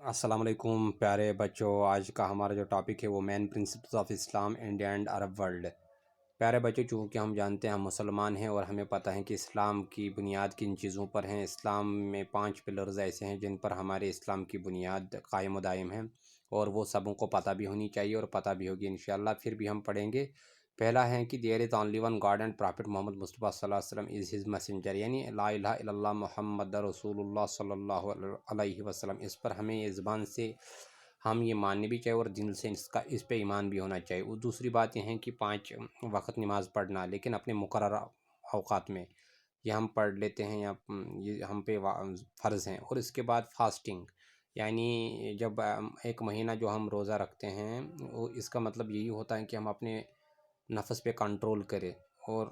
السلام علیکم پیارے بچوں، آج کا ہمارا جو ٹاپک ہے وہ main principles of Islam India and Arab world. پیارے بچوں، چونکہ ہم جانتے ہیں ہم مسلمان ہیں اور ہمیں پتہ ہے کہ اسلام کی بنیاد کن چیزوں پر ہیں۔ اسلام میں 5 پلرز ایسے ہیں جن پر ہمارے اسلام کی بنیاد قائم و دائم ہے، اور وہ سبوں کو پتہ بھی ہونی چاہیے اور پتہ بھی ہوگی انشاءاللہ۔ پھر بھی ہم پڑھیں گے۔ پہلا ہے کہ there is only one God and prophet محمد مصطفیٰ صلی اللہ علیہ وسلم از ہز میسنجر، یعنی لا الہ الا اللہ محمد رسول اللہ صلی اللہ علیہ وسلم۔ اس پر ہمیں یہ زبان سے ہم یہ ماننے بھی چاہیے اور دل سے اس پہ ایمان بھی ہونا چاہیے۔ اور دوسری بات یہ ہے کہ 5 وقت نماز پڑھنا، لیکن اپنے مقررہ اوقات میں، یہ ہم پڑھ لیتے ہیں یا یہ ہم پہ فرض ہیں۔ اور اس کے بعد فاسٹنگ، یعنی جب ایک مہینہ جو ہم روزہ رکھتے ہیں، وہ اس کا مطلب یہی ہوتا ہے کہ ہم اپنے نفس پہ کنٹرول کرے اور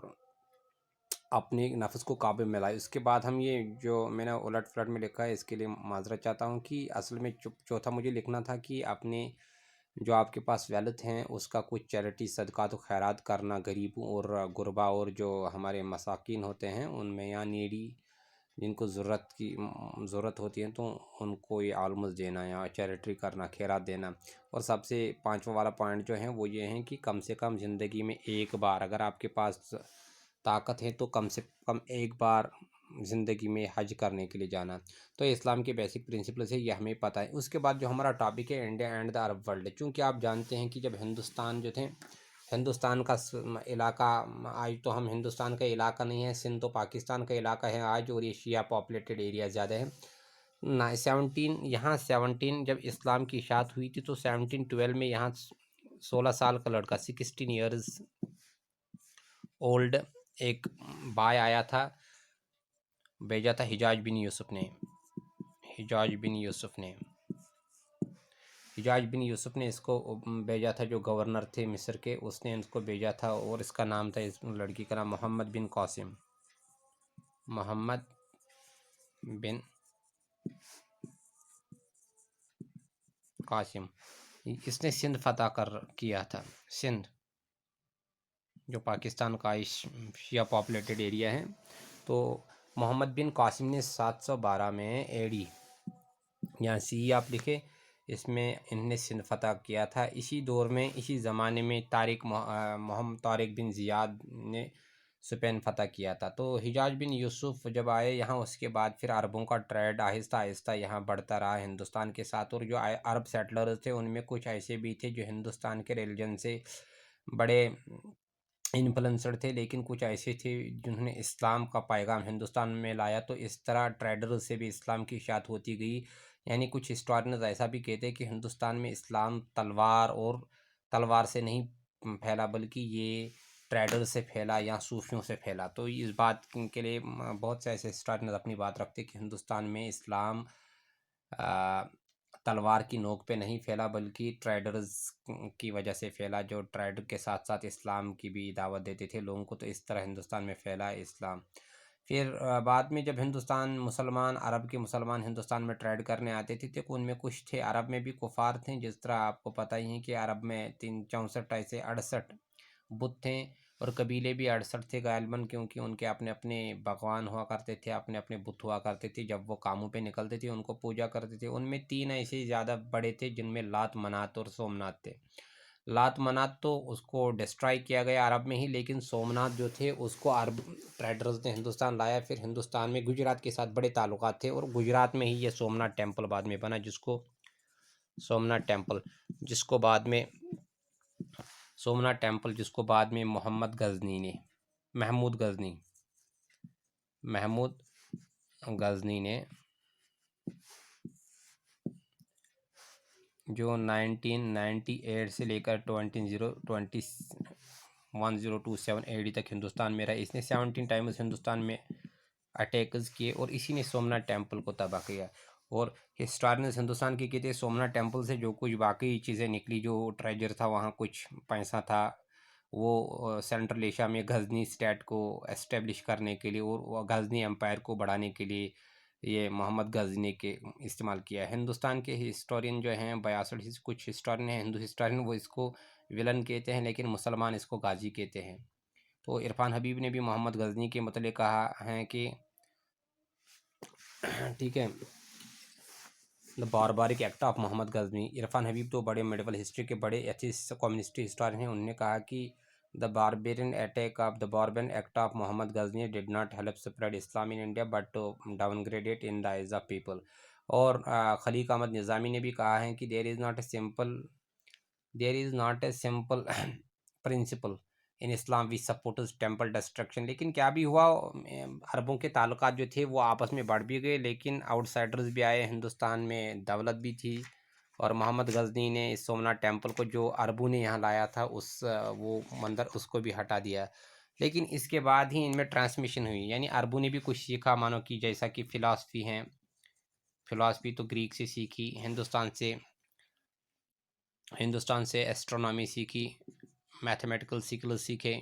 اپنے نفس کو قابو میں لائے۔ اس کے بعد ہم یہ جو میں نے الٹ پلٹ میں لکھا ہے، اس کے لیے معذرت چاہتا ہوں کہ اصل میں چوتھا مجھے لکھنا تھا کہ اپنے جو آپ کے پاس ویلتھ ہیں اس کا کچھ چیریٹی صدقات و خیرات کرنا، غریبوں اور غربا اور جو ہمارے مساکین ہوتے ہیں ان میں، یا نیڈی جن کو ضرورت ہوتی ہے، تو ان کو یہ آلموز دینا یا چیریٹی کرنا، خیرات دینا۔ اور سب سے 5واں والا پوائنٹ جو ہیں وہ یہ ہیں کہ کم سے کم زندگی میں ایک بار، اگر آپ کے پاس طاقت ہے تو کم سے کم ایک بار زندگی میں حج کرنے کے لیے جانا۔ تو اسلام کے بیسک پرنسپلز ہے، یہ ہمیں پتہ ہے۔ اس کے بعد جو ہمارا ٹاپک ہے India and the Arab world, چونکہ آپ جانتے ہیں کہ جب ہندوستان جو تھے، ہندوستان کا علاقہ، آج تو ہم ہندوستان کا علاقہ نہیں ہے، سندھ تو پاکستان کا علاقہ ہے آج، اور یہ شیعہ پاپولیٹڈ ایریا زیادہ ہے۔ 17 جب اسلام کی اشاعت ہوئی تھی تو 1712 میں یہاں 16 سال کا لڑکا 16 ایئرز اولڈ ایک بائے آیا تھا، بھیجا تھا حجاج بن یوسف نے اس کو بھیجا تھا، جو گورنر تھے مصر کے، اس نے اس کو بھیجا تھا، اور اس کا نام تھا، اس لڑکی کا نام محمد بن قاسم۔ اس نے سندھ فتح کیا تھا، سندھ جو پاکستان کا شیعہ پاپولیٹڈ ایریا ہے۔ تو محمد بن قاسم نے 712 میں ایڈی، یہاں سی آپ لکھے، اس میں انہوں نے سندھ فتح کیا تھا۔ اسی دور میں، اسی زمانے میں محمد طارق بن زیاد نے اسپین فتح کیا تھا۔ تو حجاج بن یوسف جب آئے یہاں، اس کے بعد پھر عربوں کا ٹریڈ آہستہ آہستہ یہاں بڑھتا رہا ہندوستان کے ساتھ، اور جو عرب سیٹلرز تھے ان میں کچھ ایسے بھی تھے جو ہندوستان کے ریلیجن سے بڑے انفلوئنسڈ تھے، لیکن کچھ ایسے تھے جنہوں نے اسلام کا پیغام ہندوستان میں لایا۔ تو اس طرح ٹریڈرز سے بھی اسلام کی اشاعت ہوتی گئی، یعنی کچھ ہسٹورینز ایسا بھی کہتے ہیں کہ ہندوستان میں اسلام تلوار سے نہیں پھیلا، بلکہ یہ ٹریڈر سے پھیلا یا صوفیوں سے پھیلا۔ تو اس بات کے لیے بہت سے ایسے ہسٹورینز اپنی بات رکھتے کہ ہندوستان میں اسلام تلوار کی نوک پہ نہیں پھیلا، بلکہ ٹریڈرز کی وجہ سے پھیلا، جو ٹریڈر کے ساتھ ساتھ اسلام کی بھی دعوت دیتے تھے لوگوں کو۔ تو اس طرح ہندوستان میں پھیلا اسلام۔ پھر بعد میں جب عرب کے مسلمان ہندوستان میں ٹریڈ کرنے آتے تھے، تو ان میں کچھ تھے، عرب میں بھی کفار تھے، جس طرح آپ کو پتہ ہی ہے کہ عرب میں 64 ایسے 68 بت تھے، اور قبیلے بھی 68 تھے غالباً، کیونکہ ان کے اپنے اپنے بھگوان ہوا کرتے تھے، اپنے اپنے بت ہوا کرتے تھے۔ جب وہ کاموں پہ نکلتے تھے ان کو پوجا کرتے تھے۔ ان میں 3 ایسے زیادہ بڑے تھے جن میں لات، منات اور سومنات تھے۔ لات منات تو اس کو ڈسٹرائی کیا گیا عرب میں ہی، لیکن سومنات جو تھے اس کو عرب ٹریڈرز نے ہندوستان لایا۔ پھر ہندوستان میں گجرات کے ساتھ بڑے تعلقات تھے، اور گجرات میں ہی یہ سومنات ٹیمپل بعد میں بنا، جس کو بعد میں محمود غزنی نے جو 1998 سے لے کر 1027 AD تک ہندوستان میں رہا۔ اس نے 17 ٹائمز ہندوستان میں اٹیکز کیے، اور اسی نے سومنات ٹیمپل کو تباہ کیا۔ اور ہسٹورینز ہندوستان کی کہتے ہیں سومنات ٹیمپل سے جو کچھ باقی چیزیں نکلی، جو ٹریجر تھا، وہاں کچھ پیسہ تھا، وہ سینٹرل ایشیا میں غزنی اسٹیٹ کو اسٹیبلش کرنے کے لیے اور غزنی امپائر کو بڑھانے کے لیے یہ محمد غزنی کے استعمال کیا ہے۔ ہندوستان کے ہسٹورین جو ہیں 62 کچھ ہسٹورین ہیں، ہندو ہسٹورین، وہ اس کو ولن کہتے ہیں، لیکن مسلمان اس کو غازی کہتے ہیں۔ تو عرفان حبیب نے بھی محمد غزنی کے متعلق کہا ہے کہ ٹھیک ہے، دا باربارک ایکٹ آف محمد غزنی. عرفان حبیب تو بڑے میڈیول ہسٹری کے بڑے ایتھیسٹ کمیونسٹ ہسٹورین ہیں. انہوں نے کہا کہ the barbarian act of Muhammad Ghazni did not help spread Islam in India but downgrade it in the eyes of people. اور خلیق احمد نظامی نے بھی کہا ہے کہ there is not a simple principle in Islam we supports temple destruction. لیکن کیا بھی ہوا، عربوں کے تعلقات جو تھے وہ آپس میں بڑھ بھی گئے، لیکن آؤٹ سائڈرز بھی آئے. ہندوستان میں دولت بھی تھی، اور محمد غزنی نے اس سومناتھ ٹیمپل کو جو عربوں نے یہاں لایا تھا وہ مندر اس کو بھی ہٹا دیا. لیکن اس کے بعد ہی ان میں ٹرانسمیشن ہوئی، یعنی عربوں نے بھی کچھ سیکھا، مانو کہ جیسا کہ فلاسفی ہیں، فلاسفی تو گریک سے سیکھی، ہندوستان سے ایسٹرونامی سیکھی، میتھمیٹیکل سیکلز سیکھے،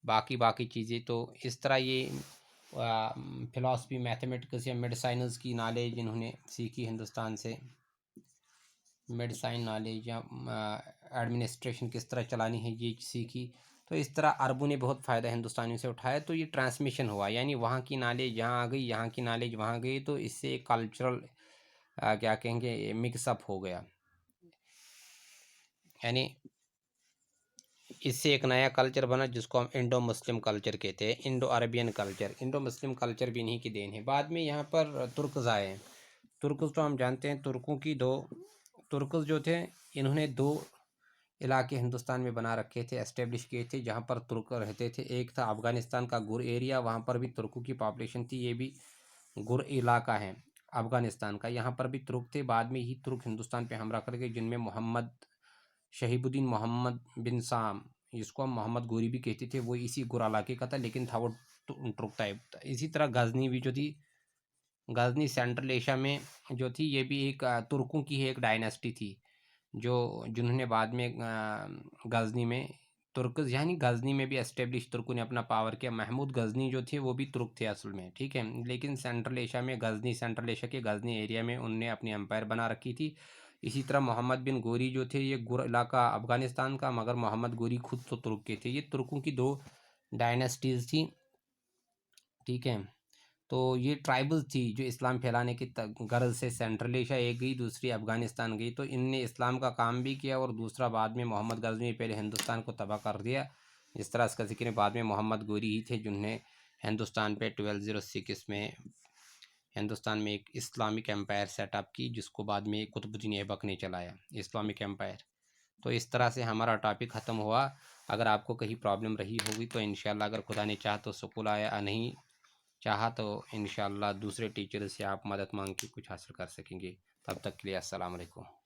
باقی چیزیں. تو اس طرح یہ فلاسفی، میتھمیٹکس یا میڈیسائنز کی نالج انہوں نے سیکھی ہندوستان سے، میڈیسائن نالج یا ایڈمنسٹریشن کس طرح چلانی ہے یہ سیکھی. تو اس طرح عربوں نے بہت فائدہ ہندوستانیوں سے اٹھایا. تو یہ ٹرانسمیشن ہوا، یعنی وہاں کی نالج یہاں آ گئی، یہاں کی نالج وہاں گئی، تو اس سے کلچرل کیا کہیں گے مکس اپ ہو گیا. یعنی اس سے ایک نیا کلچر بنا جس کو ہم انڈو مسلم کلچر کہتے ہیں، انڈو عربین کلچر. انڈو مسلم کلچر بھی انہی کی دین ہے. بعد میں یہاں پر ترکز آئے ہیں. ترکز تو ہم جانتے ہیں، ترکز جو تھے انہوں نے 2 علاقے ہندوستان میں بنا رکھے تھے، اسٹیبلش کیے تھے، جہاں پر ترک رہتے تھے. ایک تھا افغانستان کا گر ایریا، وہاں پر بھی ترکوں کی پاپولیشن تھی. یہ بھی گر علاقہ ہے افغانستان کا، یہاں پر بھی ترک تھے. بعد میں ہی ترک ہندوستان پہ حملہ کر گئے، جن میں شہیب الدین محمد بن سام، جس کو ہم محمد گوری بھی کہتے تھے، وہ اسی گر علاقے کا تھا، لیکن تھا وہ ترک ٹائپ. اسی طرح غزنی بھی جو تھی، غزنی سینٹرل ایشیا میں جو تھی، یہ بھی ایک ترکوں کی ایک ڈائناسٹی تھی، جنہوں نے بعد میں غزنی میں ترکز، یعنی غزنی میں بھی اسٹیبلش ترکوں نے اپنا پاور کیا. محمود غزنی جو تھے وہ بھی ترک تھے اصل میں، ٹھیک ہے، لیکن سینٹرل ایشیا میں سینٹرل ایشیا کے غزنی ایریا میں ان نے اپنی امپائر بنا رکھی تھی. اسی طرح محمد بن گوری جو تھے، یہ گر علاقہ افغانستان کا، مگر محمد گوری خود تو ترک کے تھے. یہ ترکوں کی 2 ڈائناسٹیز تھیں، ٹھیک ہے. تو یہ ٹرائبل تھی جو اسلام پھیلانے کی غرض سے سینٹرل ایشیا ایک گئی، دوسری افغانستان گئی. تو ان نے اسلام کا کام بھی کیا، اور دوسرا بعد میں محمد غزنوی پہلے ہندوستان کو تباہ کر دیا. اس طرح اس کا ذکر بعد میں محمد گوری ہی تھے جنہوں نے ہندوستان پہ 1206 میں ہندوستان میں ایک اسلامک امپائر سیٹ اپ کی، جس کو بعد میں قطب الدین ایبک نے چلایا، اسلامک امپائر. تو اس طرح سے ہمارا ٹاپک ختم ہوا. اگر آپ کو کہیں پرابلم رہی ہوگی تو انشاءاللہ اگر خدا نے چاہا تو سکول آیا، نہیں چاہا تو انشاءاللہ دوسرے ٹیچر سے آپ مدد مانگ کے کچھ حاصل کر سکیں گے. تب تک کے لیے السلام علیکم.